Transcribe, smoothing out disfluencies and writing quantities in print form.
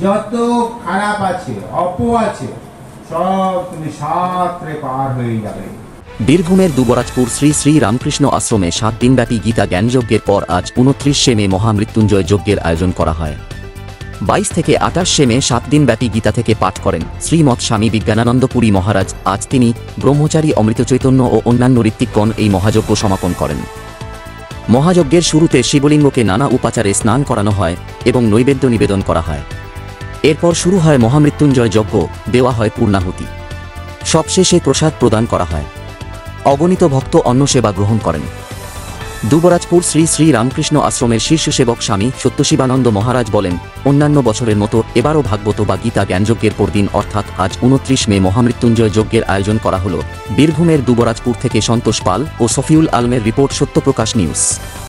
যত খারাপ আছে অপ আছে সব তুমি সাঁতরে পার হয়ে যাবে। বীরভূমের দুবরাজপুর শ্রী শ্রী রামকৃষ্ণ আশ্রমে 7 দিনব্যাপী গীতা জ্ঞানযজ্ঞের পর আজ 29 মে মহামৃত্যুঞ্জয় যজ্ঞের আয়োজন করা হয়। 22 থেকে 28 মে 7 দিনব্যাপী গীতা থেকে পাঠ করেন শ্রীমৎ স্বামী বিজ্ঞানানন্দ পুরী মহারাজ। আজ তিনি ব্রহ্মচারী অমৃত চৈতন্য ও অন্যান্য ঋত্বিকগণ এই মহাযজ্ঞ সমাপন করেন। মহাযজ্ঞের শুরুতে শিবলিঙ্গকে নানা উপাচারে স্নান করানো হয় এবং নৈবেদ্য নিবেদন করা হয়। এরপর শুরু হয় মহামৃত্যুঞ্জয় যজ্ঞ, দেওয়া হয় পূর্ণাহুতি। সবশেষে প্রসাদ প্রদান করা হয়। অগণিত ভক্ত অন্নসেবা গ্রহণ করেন। দুবরাজপুর শ্রী শ্রী রামকৃষ্ণ আশ্রমের শীর্ষ সেবক স্বামী সত্যশিবানন্দ মহারাজ বলেন, অন্যান্য বছরের মতো এবারও ভাগবত বা গীতা জ্ঞানযজ্ঞের পরদিন অর্থাৎ আজ 29 মে মহামৃত্যুঞ্জয় যজ্ঞের আয়োজন করা হল। বীরভূমের দুবরাজপুর থেকে সন্তোষ পাল ও সফিউল আলমের রিপোর্ট, সত্যপ্রকাশ নিউজ।